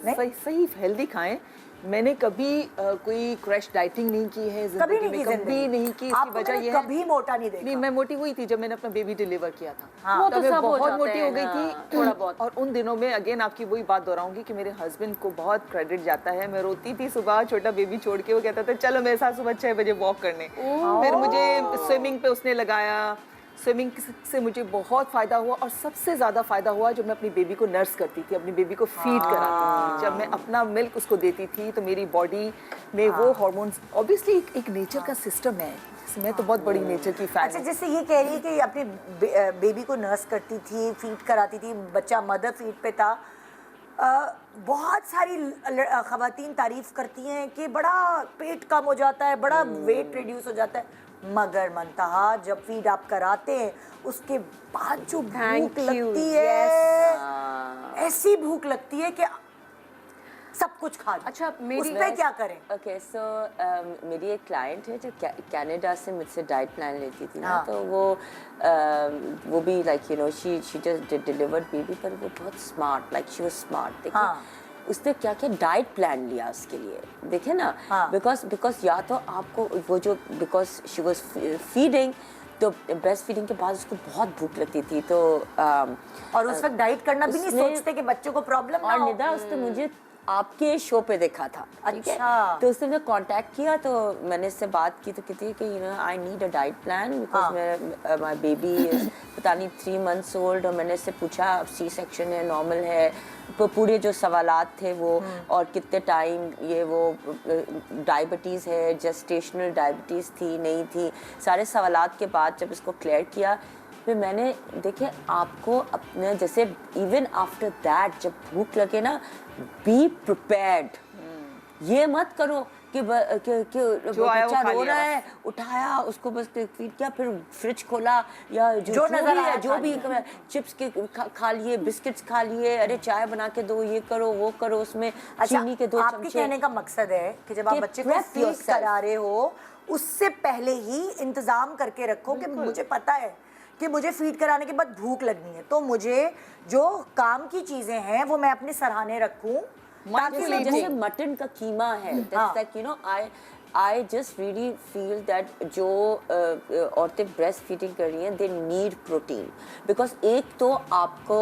सही सही हेल्दी खाएं। मैंने कभी कोई क्रैश डाइटिंग नहीं की है कभी जिंदगी में, कभी नहीं की। इसकी वजह ये है कभी मोटा नहीं देखा। नहीं, मैं मोटी हुई थी जब मैंने अपना बेबी डिलीवर किया था। हाँ, वो तो तो सब बहुत मोटी हो गई थी थोड़ा बहुत। और उन दिनों में अगेन आपकी वही बात दोहराऊंगी कि मेरे हस्बैंड को बहुत क्रेडिट जाता है। मैं रोती थी सुबह छोटा बेबी छोड़ के, वो कहता था चलो मेरे साथ सुबह 6 बजे वॉक करने। फिर मुझे स्विमिंग पे उसने लगाया। स्विमिंग से मुझे बहुत फ़ायदा हुआ और सबसे ज़्यादा फ़ायदा हुआ जब मैं अपनी बेबी को नर्स करती थी, अपनी बेबी को फीड कराती थी। जब मैं अपना मिल्क उसको देती थी तो मेरी बॉडी में वो हार्मोन्स, ऑब्वियसली एक नेचर का सिस्टम है। मैं तो बहुत बड़ी नेचर की फैन। अच्छा, जैसे ये कह रही है कि अपनी बेबी को नर्स करती थी, फीड कराती थी, बच्चा मदर फीड पे था। बहुत सारी ख़वातीन तारीफ़ करती हैं कि बड़ा पेट कम हो जाता है, बड़ा वेट रिड्यूस हो जाता है, मगर मंतहा जब फीड आप कराते हैं उसके बाद जो भूख लगती है, ऐसी भूख लगती है कि सब कुछ खा लो। अच्छा, उस पे क्या करें? ओके, सो मेरी एक क्लाइंट है जो कनाडा से मुझसे डाइट प्लान लेती थी ना, हाँ. तो वो भी like you know she just delivered baby, पर वो बहुत smart, like she was smart. देखिए हाँ. उसने क्या क्या डाइट प्लान लिया उसके लिए, देखे ना। हाँ. बिकॉज या तो आपको वो जो बिकॉज शी वाज फीडिंग, तो ब्रेस्ट फीडिंग के बाद उसको बहुत भूख लगती थी, तो और उस वक्त डाइट करना भी नहीं सोचते कि बच्चों को प्रॉब्लम ना और हो। निदा उसने मुझे आपके शो पे देखा था, ठीक है? अच्छा। तो उसने मुझे कांटेक्ट किया, तो मैंने इससे बात की, तो कहती है कि you know I need a diet plan because my baby is पता नहीं 3 months ओल्ड। और मैंने इससे पूछा सी सेक्शन है, नॉर्मल है, पूरे जो सवालात थे वो, और कितने टाइम ये वो डायबिटीज़ है, जेस्टेशनल डायबिटीज़ थी नहीं थी, सारे सवालात के बाद जब इसको क्लियर किया, फिर मैंने देखे आपको अपने जैसे इवन आफ्टर दैट जब भूख लगे ना, बी प्रिपेयर्ड। ये मत करो कि बच्चा रो रहा है, उठाया उसको बस फीड किया, फिर फ्रिज खोला या जो नजर आया जो भी चिप्स के खा लिए, बिस्किट्स खा लिए, अरे चाय बना के दो, ये करो वो करो, उसमें चीनी के 2 आपके चमचे। कहने का मकसद है कि जब आप बच्चे को फीड करा रहे हो उससे पहले ही इंतजाम करके रखो कि मुझे पता है कि मुझे फीड कराने के बाद भूख लगनी है, तो मुझे जो काम की चीजें हैं वो मैं अपने सराहने रखूं। जैसे मटन का कीमा है, like you know I just really feel that जो औरतें ब्रेस्ट फीडिंग कर रही हैं, दे नीड प्रोटीन, बिकॉज एक तो आपको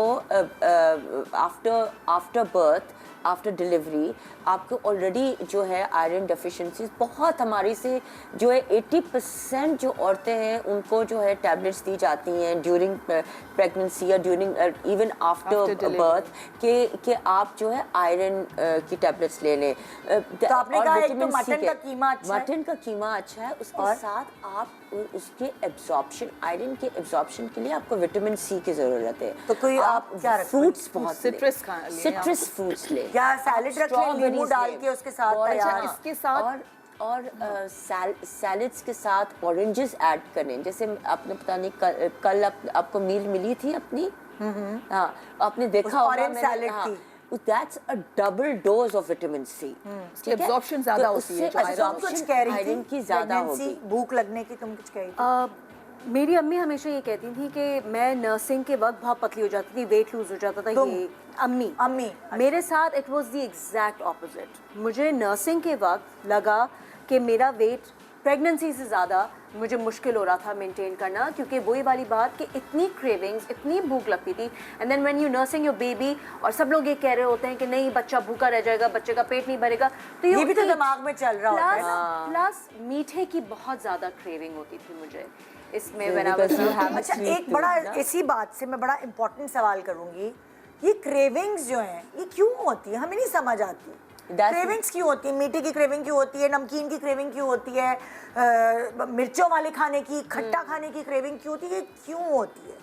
आफ्टर बर्थ, आफ्टर डिलीवरी आपको ऑलरेडी जो है आयरन डेफिशिएंसीज बहुत हमारी से जो है 80% जो औरतें हैं उनको जो है टैबलेट्स दी जाती हैं ड्यूरिंग प्रेगनेंसी या ड्यूरिंग इवन आफ्टर बर्थ के आप जो है आयरन की टैबलेट्स ले लें। तो आपने कहा एक तो मटन का कीमा अच्छा है, मटन का कीमा अच्छा है, उसके साथ आप उसके एब्जॉर्प्शन, आयरन के एब्जॉर्प्शन के लिए आपको विटामिन सी की जरूरत है। तो कोई आप क्या फ्रूट्स बहुत सिट्रस सिट्रस फ्रूट्स ले, या सैलेड रख लें, नींबू डाल के उसके साथ तैयार। इसके साथ और सैलड्स के साथ ऑरेंजेस ऐड करें। जैसे आपने पता नहीं कल आपको मील मिली थी अपनी, हाँ आपने देखा होगा, ऑरेंज सैलेड थी, that's a double dose of vitamin C। Absorption ज्यादा होती है, तुम कुछ कह रही थी, की ज्यादा होगी, भूख लगने की तुम कुछ कह रही थी। मेरी अम्मी हमेशा ये कहती थी कि मैं नर्सिंग के वक्त बहुत पतली हो जाती थी, वेट लूज हो जाता था। ये अम्मी मेरे साथ it was the exact opposite. मुझे नर्सिंग के वक्त लगा कि मेरा वेट प्रेगनेंसी से ज़्यादा मुझे मुश्किल हो रहा था मेंटेन करना, क्योंकि वही वाली बात कि इतनी क्रेविंग्स, इतनी भूख लगती थी। And then when you nursing your baby, और सब लोग ये कह रहे होते हैं कि नहीं बच्चा भूखा रह जाएगा, बच्चे का पेट नहीं भरेगा, तो ये भी तो दिमाग में चल रहा होता है। प्लस मीठे की बहुत ज़्यादा क्रेविंग होती थी मुझे इसमें। अच्छा, एक बड़ा इसी बात से मैं बड़ा इम्पोर्टेंट सवाल करूंगी, ये क्रेविंग्स जो हैं ये क्यों होती है, हमें नहीं समझ आती। क्रेविंग्स क्यों होती है? मीठे की क्रेविंग क्यों होती है, नमकीन की क्रेविंग क्यों होती है, मिर्चों वाले खाने की, खट्टा खाने की क्रेविंग क्यों होती है, क्यों होती है?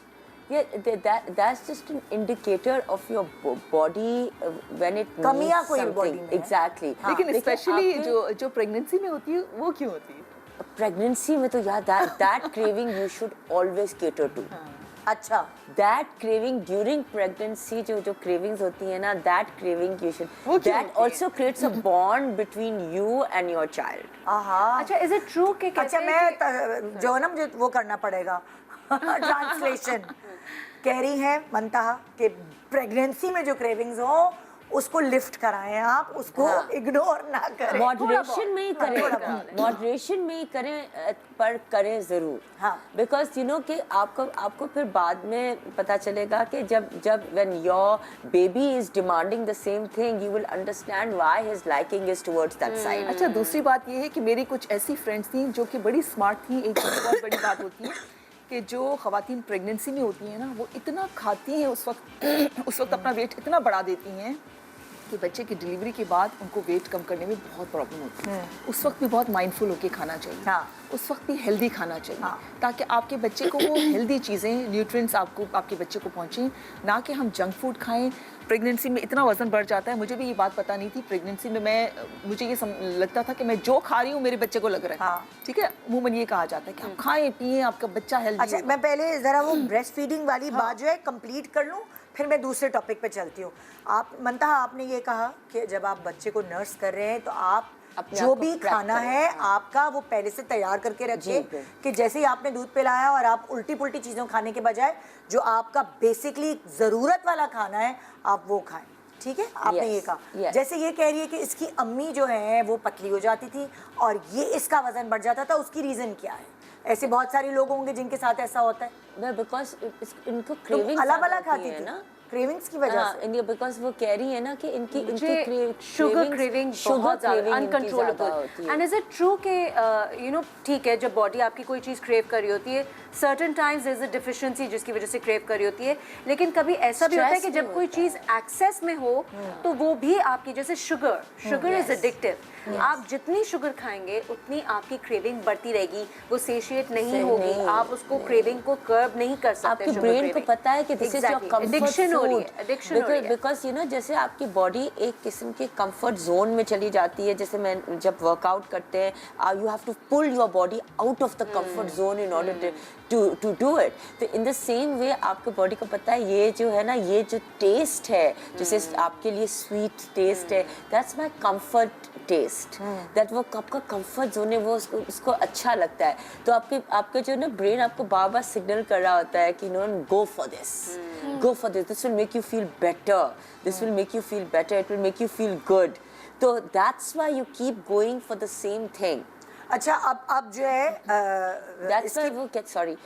That's just an indicator of your body when it कमियां needs कोई something. बॉडी में Exactly. लेकिन स्पेशली जो प्रेगनेंसी में होती है वो क्यों होती है? प्रेगनेंसी में तो यार that craving you should always cater to. अच्छा, that craving during pregnancy जो cravings होती है ना, that craving you should, that also creates a bond between you and your child. अच्छा, is it true कि अच्छा मैं जो ना मुझे वो करना पड़ेगा ट्रांसलेशन। कह रही है मंतहा कि प्रेगनेंसी में जो क्रेविंग्स हो उसको लिफ्ट कराएं आप, उसको इग्नोर ना करें। मॉडरेशन में ही करें, मॉडरेशन में ही करें, पर करें जरूर। हाँ। बिकॉज यू नो कि आपको फिर बाद में पता चलेगा कि जब when your baby is demanding the same thing, you will understand why his liking is towards that side. अच्छा, दूसरी बात ये है कि मेरी कुछ ऐसी फ्रेंड्स थी जो कि बड़ी स्मार्ट थी। एक बहुत बड़ी बात होती है कि जो ख़वातीन प्रेगनेंसी में होती हैं ना, वो इतना खाती हैं उस वक्त अपना वेट इतना बढ़ा देती हैं कि बच्चे की डिलीवरी के बाद उनको वेट कम करने में बहुत प्रॉब्लम होती है। उस वक्त भी बहुत माइंडफुल होके खाना चाहिए। हाँ। उस वक्त भी हेल्दी खाना चाहिए। हाँ। ताकि आपके बच्चे को वो हेल्दी चीज़ें, न्यूट्रिएंट्स आपके बच्चे को पहुँचें, ना कि हम जंक फूड खाएं। प्रेगनेंसी में इतना वज़न बढ़ जाता है, मुझे भी ये बात पता नहीं थी। प्रेगनेंसी में मुझे ये लगता था कि मैं जो खा रही हूँ मेरे बच्चे को लग रहा है। हाँ। ठीक है, अमूमन ये कहा जाता है कि आप खाएं पिएं, आपका बच्चा हेल्दी। अच्छा, मैं पहले जरा वो ब्रेस्ट फीडिंग वाली बात जो है कंप्लीट कर लूँ, फिर मैं दूसरे टॉपिक पे चलती हूँ। आप मंतहा, आपने ये कहा कि जब आप बच्चे को नर्स कर रहे हैं तो आप अपने जो आप को भी prep खाना करें। है आपका वो पहले से तैयार करके रखिए कि जैसे ही आपने दूध पिलाया और आप उल्टी पुल्टी चीज़ों खाने के बजाय जो आपका बेसिकली ज़रूरत वाला खाना है आप वो खाएं। ठीक है, आपने ये कहा। जैसे ये कह रही है कि इसकी अम्मी जो है वो पतली हो जाती थी और ये इसका वजन बढ़ जाता था, उसकी रीज़न क्या है? ऐसे बहुत सारे लोग होंगे जिनके साथ ऐसा होता है। बिकॉज इनको क्रेविंग अलग अलग खाती थी ना, क्रेविंग्स की वजह से। इंडिया बिकॉज वो कह रही है ना कि इनकी शुगर क्रेविंग बहुत ज़्यादा uncontrollable. And is it true कि यू नो ठीक है, जब बॉडी आपकी कोई चीज़ क्रेव कर रही होती है, certain times is a deficiency जिसकी वजह से क्रेव कर रही होती है, लेकिन कभी ऐसा भी होता है कि जब कोई चीज़ एक्सेस में हो तो वो भी आपकी, जैसे शुगर इज एडिक्टिव। आप जितनी शुगर खाएंगे उतनी आपकी क्रेविंग बढ़ती रहेगी, वो सेशिएट नहीं होगी, आप उसको क्रेविंग को कर्ब नहीं कर सकते। आपके ब्रेन को पता है कि this is your comfort addiction हो रही है, एडिक्शन हो रही है। बिकॉज यू नो जैसे आपकी बॉडी एक किस्म के कंफर्ट जोन में चली जाती है। जैसे मैं जब वर्कआउट करते हैं, you have to pull your body out of the comfort zone in order to do it. तो इन द सेम वे आपके बॉडी को पता है ये जो है ना, ये जो टेस्ट है, जैसे आपके लिए स्वीट टेस्ट है, that's my comfort taste, that वो आपका कंफर्ट जोन है, वो उसको अच्छा लगता है। तो आपके जो ना ब्रेन आपको बार बार सिग्नल कर रहा होता है कि no, go for this, this will make you feel better, this will make you feel better, it will make you feel good. तो that's why you keep going for the same thing. अच्छा, अब जो है That's why वो get sorry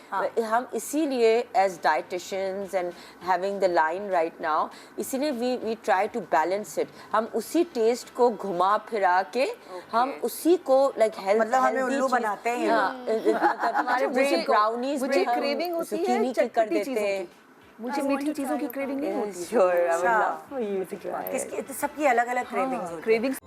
हम इसीलिए as dietitians and having the line right now, इसीलिए we try to balance it। हम उसी टेस्ट को घुमा फिरा के हम उसी को like health, मतलब हमें उल्लू बनाते हैं। मतलब हमारे मुझे ब्राउनीज मुझे क्रेविंग होती है चटपटी चीज़ों की, मुझे मीठी चीज़ों की क्रेविंग नहीं होती। Sure, I would love for you to try it। किसकी सबकी अलग अलग क्रेविंग्स होती है। क्रेविंग्स